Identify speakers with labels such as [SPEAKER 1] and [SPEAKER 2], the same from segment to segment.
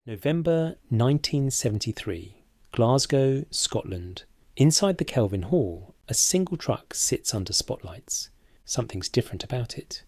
[SPEAKER 1] November 1973, Glasgow, Scotland. Inside the Kelvin Hall, a single truck sits under spotlights. Something's different about it.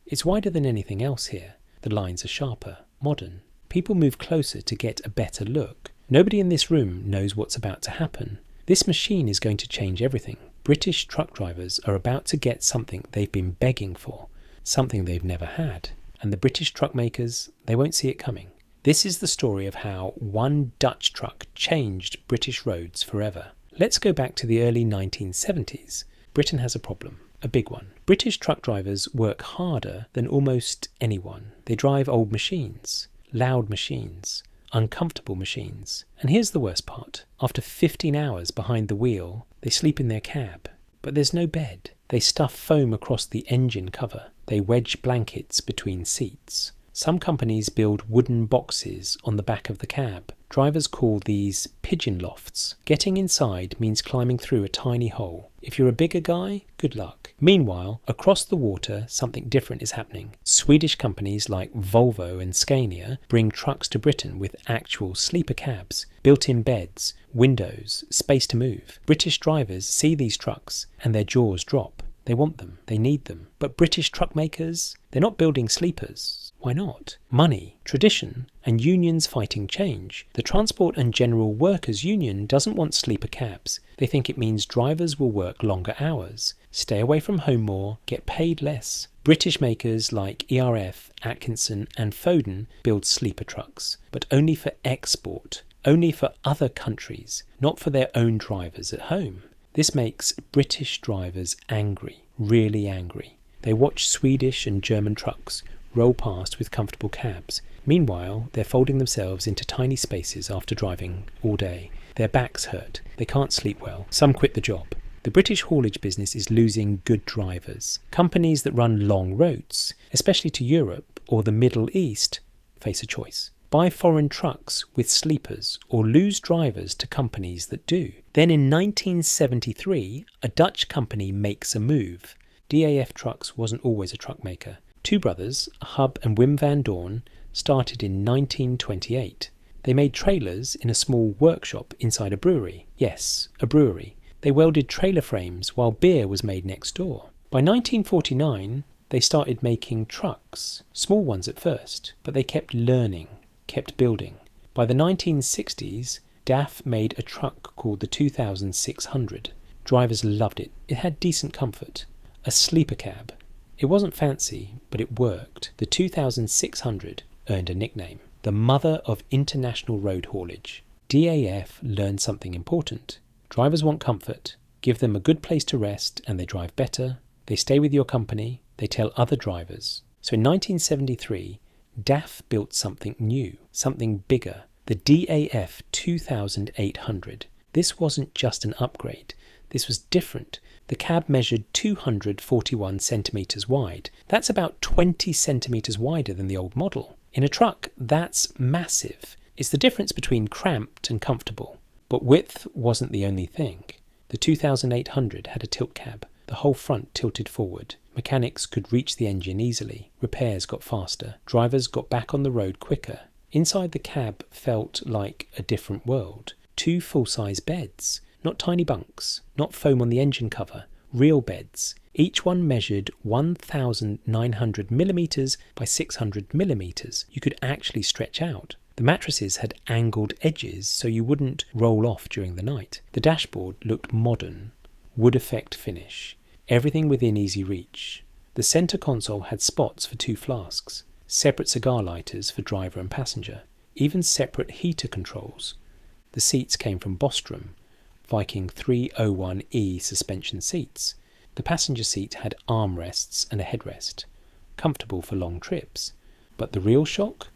[SPEAKER 1] It's wider than anything else here. The lines are sharper, modern. People move closer to get a better look. Nobody in this room knows what's about to happen. This machine is going to change everything. British truck drivers are about to get something they've been begging for, something they've never had. And the British truck makers, they won't see it coming. This is the story of how one Dutch truck changed British roads forever. Let's go back to the early 1970s. Britain has a problem, a big one. British truck drivers work harder than almost anyone. They drive old machines, loud machines, uncomfortable machines. And here's the worst part. After 15 hours behind the wheel, they sleep in their cab. But there's no bed. They stuff foam across the engine cover. They wedge blankets between seats. Some companies build wooden boxes on the back of the cab. Drivers call these pigeon lofts. Getting inside means climbing through a tiny hole. If you're a bigger guy, good luck. Meanwhile, across the water, something different is happening. Swedish companies like Volvo and Scania bring trucks to Britain with actual sleeper cabs, built-in beds, windows, space to move. British drivers see these trucks and their jaws drop. They want them. They need them. But British truck makers, they're not building sleepers. Why not? Money, tradition, and unions fighting change. The Transport and General Workers Union doesn't want sleeper cabs. They think it means drivers will work longer hours, stay away from home more, get paid less. British makers like ERF, Atkinson and Foden build sleeper trucks, but only for export, only for other countries, not for their own drivers at home. This makes British drivers angry, really angry. They watch Swedish and German trucks roll past with comfortable cabs. Meanwhile, they're folding themselves into tiny spaces after driving all day. Their backs hurt. They can't sleep well. Some quit the job. The British haulage business is losing good drivers. Companies that run long routes, especially to Europe or the Middle East, face a choice. Buy foreign trucks with sleepers or lose drivers to companies that do. Then in 1973, a Dutch company makes a move. DAF Trucks wasn't always a truck maker. Two brothers, Hub and Wim van Doorn, started in 1928. They made trailers in a small workshop inside a brewery. Yes, a brewery. They welded trailer frames while beer was made next door. By 1949, they started making trucks, small ones at first, but they kept learning, kept building. By the 1960s, DAF made a truck called the 2600. Drivers loved it. It had decent comfort. A sleeper cab. It wasn't fancy, but it worked. The 2600 earned a nickname, the mother of international road haulage. DAF learned something important. Drivers want comfort. Give them a good place to rest and they drive better. They stay with your company. They tell other drivers. So in 1973, DAF built something new, something bigger, the DAF 2800. This wasn't just an upgrade. This was different. The cab measured 241 centimetres wide. That's about 20 centimetres wider than the old model. In a truck, that's massive. It's the difference between cramped and comfortable. But width wasn't the only thing. The 2800 had a tilt cab. The whole front tilted forward. Mechanics could reach the engine easily. Repairs got faster. Drivers got back on the road quicker. Inside the cab felt like a different world. 2 full-size beds. Not tiny bunks, not foam on the engine cover, real beds. Each one measured 1,900 millimetres by 600 millimetres. You could actually stretch out. The mattresses had angled edges so you wouldn't roll off during the night. The dashboard looked modern, wood effect finish, everything within easy reach. The centre console had spots for 2 flasks, separate cigar lighters for driver and passenger, even separate heater controls. The seats came from Bostrom, Viking 301E suspension seats. The passenger seat had armrests and a headrest, comfortable for long trips. But the real shock?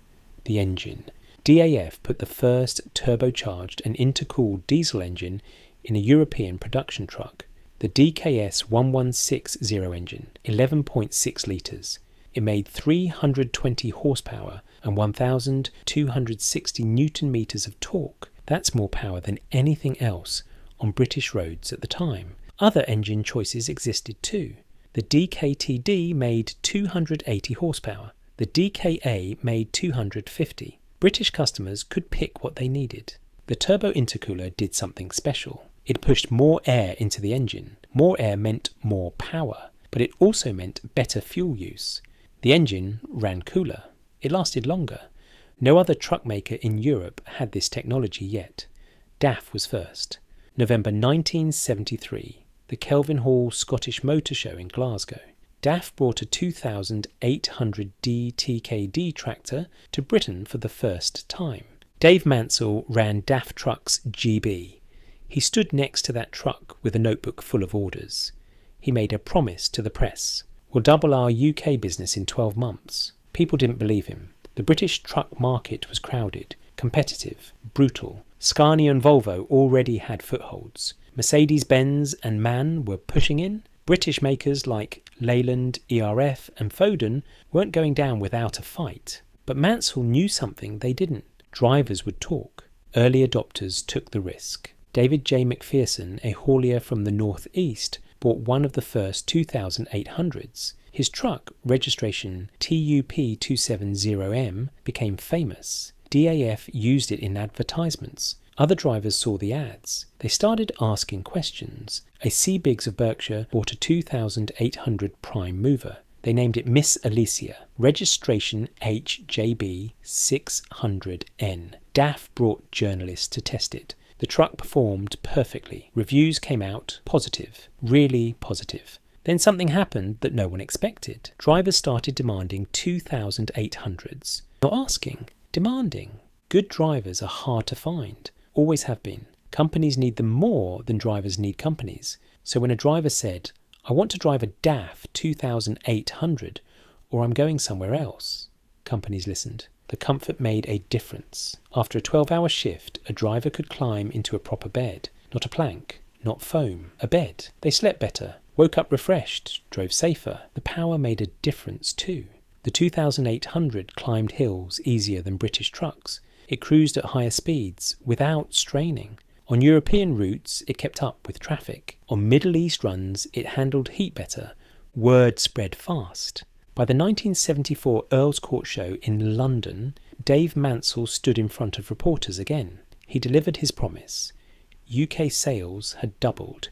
[SPEAKER 1] The engine. DAF put the first turbocharged and intercooled diesel engine in a European production truck. The DKS 1160 engine, 11.6 litres. It made 320 horsepower and 1,260 newton meters of torque. That's more power than anything else on British roads at the time. Other engine choices existed too. The DKTD made 280 horsepower. The DKA made 250. British customers could pick what they needed. The turbo intercooler did something special. It pushed more air into the engine. More air meant more power, but it also meant better fuel use. The engine ran cooler. It lasted longer. No other truck maker in Europe had this technology yet. DAF was first. November 1973, the Kelvin Hall Scottish Motor Show in Glasgow. DAF brought a 2800D TKD tractor to Britain for the first time. Dave Mansell ran DAF Trucks GB. He stood next to that truck with a notebook full of orders. He made a promise to the press. "We'll double our UK business in 12 months. People didn't believe him. The British truck market was crowded, competitive, brutal. Scania and Volvo already had footholds. Mercedes-Benz and MAN were pushing in. British makers like Leyland, ERF and Foden weren't going down without a fight. But Mansell knew something they didn't. Drivers would talk. Early adopters took the risk. David J. McPherson, a haulier from the North East, bought one of the first 2800s. His truck, registration TUP270M, became famous. DAF used it in advertisements. Other drivers saw the ads. They started asking questions. A C. Biggs of Berkshire bought a 2800 prime mover. They named it Miss Alicia. Registration HJB600N. DAF brought journalists to test it. The truck performed perfectly. Reviews came out positive, really positive. Then something happened that no one expected. Drivers started demanding 2800s. Not asking, demanding. Good drivers are hard to find. Always have been. Companies need them more than drivers need companies. So when a driver said, "I want to drive a DAF 2800 or I'm going somewhere else," companies listened. The comfort made a difference. After a 12-hour shift, a driver could climb into a proper bed. Not a plank, not foam, a bed. They slept better, woke up refreshed, drove safer. The power made a difference too. The 2800 climbed hills easier than British trucks. It cruised at higher speeds without straining. On European routes, it kept up with traffic. On Middle East runs, it handled heat better. Word spread fast. By the 1974 Earl's Court Show in London, Dave Mansell stood in front of reporters again. He delivered his promise. UK sales had doubled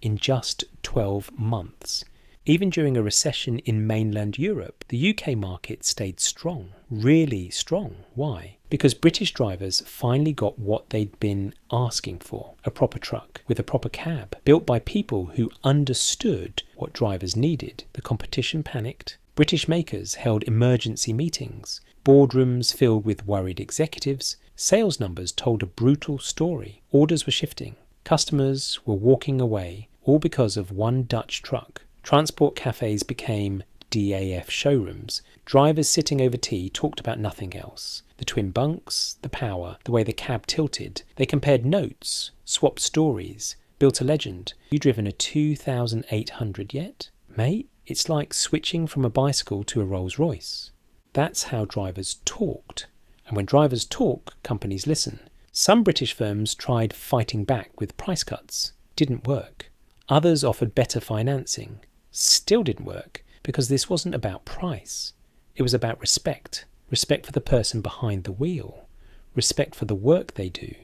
[SPEAKER 1] in just 12 months. Even during a recession in mainland Europe, the UK market stayed strong, really strong. Why? Because British drivers finally got what they'd been asking for, a proper truck with a proper cab, built by people who understood what drivers needed. The competition panicked. British makers held emergency meetings, boardrooms filled with worried executives. Sales numbers told a brutal story. Orders were shifting. Customers were walking away, all because of one Dutch truck. Transport cafes became DAF showrooms. Drivers sitting over tea talked about nothing else. The twin bunks, the power, the way the cab tilted. They compared notes, swapped stories, built a legend. You driven a 2800 yet, mate? It's like switching from a bicycle to a Rolls Royce. That's how drivers talked. And when drivers talk, companies listen. Some British firms tried fighting back with price cuts. Didn't work. Others offered better financing. Still didn't work, because this wasn't about price. It was about respect. Respect for the person behind the wheel. Respect for the work they do.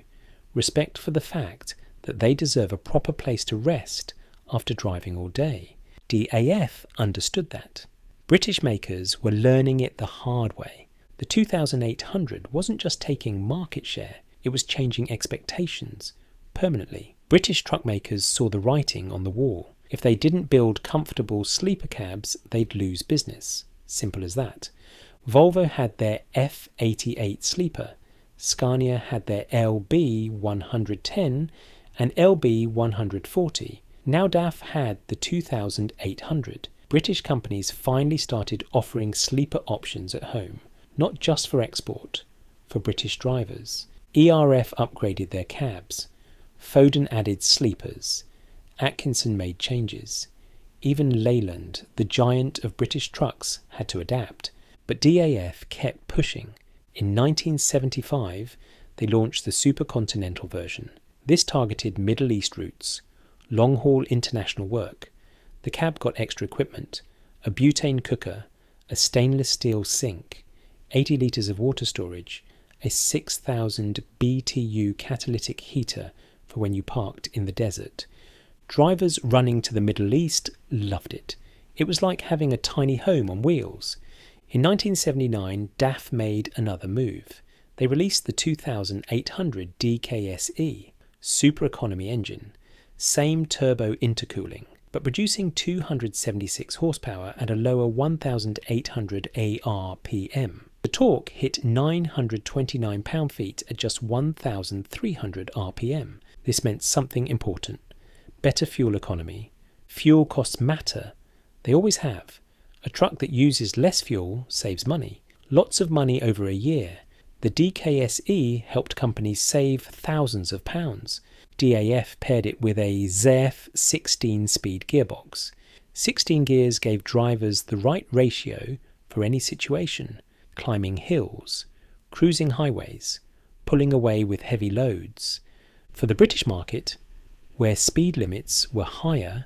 [SPEAKER 1] Respect for the fact that they deserve a proper place to rest after driving all day. DAF understood that. British makers were learning it the hard way. The 2800 wasn't just taking market share, it was changing expectations permanently. British truck makers saw the writing on the wall. If they didn't build comfortable sleeper cabs, they'd lose business. Simple as that. Volvo had their F88 sleeper. Scania had their LB110 and LB140. Now DAF had the 2800. British companies finally started offering sleeper options at home, not just for export, for British drivers. ERF upgraded their cabs. Foden added sleepers. Atkinson made changes. Even Leyland, the giant of British trucks, had to adapt. But DAF kept pushing. In 1975, they launched the Supercontinental version. This targeted Middle East routes, long-haul international work. The cab got extra equipment, a butane cooker, a stainless steel sink, 80 litres of water storage, a 6,000 BTU catalytic heater for when you parked in the desert. Drivers running to the Middle East loved it. It was like having a tiny home on wheels. In 1979, DAF made another move. They released the 2800 DKSE, super economy engine, same turbo intercooling, but producing 276 horsepower and a lower 1,800 ARPM. The torque hit 929 pound-feet at just 1,300 RPM. This meant something important. Better fuel economy. Fuel costs matter. They always have. A truck that uses less fuel saves money. Lots of money over a year. The DKSE helped companies save thousands of pounds. DAF paired it with a ZF 16-speed gearbox. 16 gears gave drivers the right ratio for any situation. Climbing hills, cruising highways, pulling away with heavy loads. For the British market, where speed limits were higher,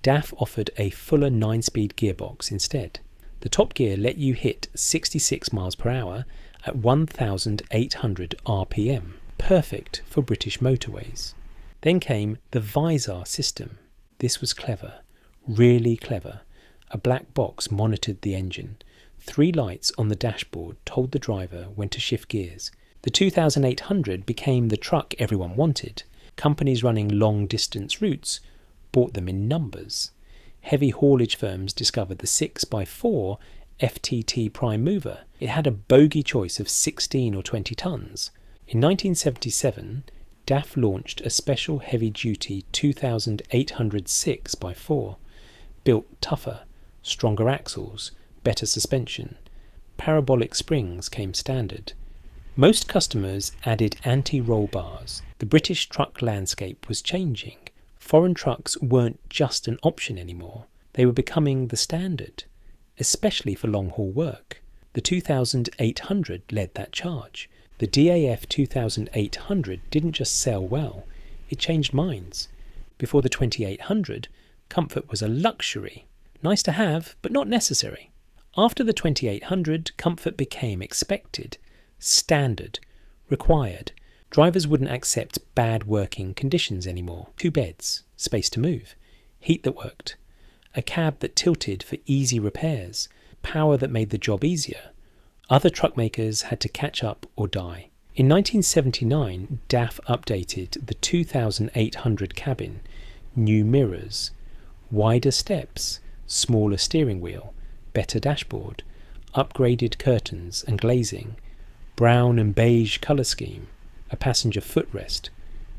[SPEAKER 1] DAF offered a fuller 9-speed gearbox instead. The top gear let you hit 66 miles per hour at 1,800 RPM, perfect for British motorways. Then came the Visor system. This was clever, really clever. A black box monitored the engine. 3 lights on the dashboard told the driver when to shift gears. The 2800 became the truck everyone wanted. Companies running long-distance routes bought them in numbers. Heavy haulage firms discovered the 6x4 FTT prime mover. It had a bogey choice of 16 or 20 tons. In 1977, DAF launched a special heavy-duty 2800 6x4, built tougher, stronger axles, better suspension. Parabolic springs came standard. Most customers added anti-roll bars. The British truck landscape was changing. Foreign trucks weren't just an option anymore. They were becoming the standard, especially for long-haul work. The 2800 led that charge. The DAF 2800 didn't just sell well, it changed minds. Before the 2800, comfort was a luxury. Nice to have, but not necessary. After the 2800, comfort became expected, standard, required. Drivers wouldn't accept bad working conditions anymore. 2 beds, space to move, heat that worked, a cab that tilted for easy repairs, power that made the job easier. Other truck makers had to catch up or die. In 1979, DAF updated the 2800 cabin, new mirrors, wider steps, smaller steering wheel, better dashboard, upgraded curtains and glazing, brown and beige colour scheme, a passenger footrest.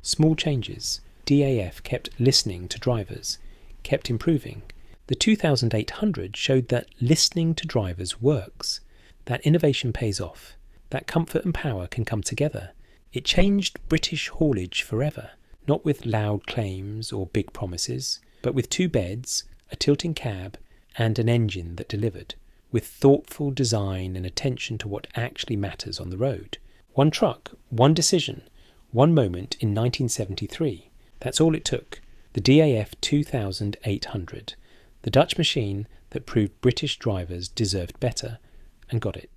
[SPEAKER 1] Small changes. DAF kept listening to drivers, kept improving. The 2800 showed that listening to drivers works. That innovation pays off. That comfort and power can come together. It changed British haulage forever, not with loud claims or big promises, but with 2 beds, a tilting cab, and an engine that delivered, with thoughtful design and attention to what actually matters on the road. 1 truck, 1 decision, 1 moment in 1973. That's all it took. The DAF 2800, the Dutch machine that proved British drivers deserved better and got it.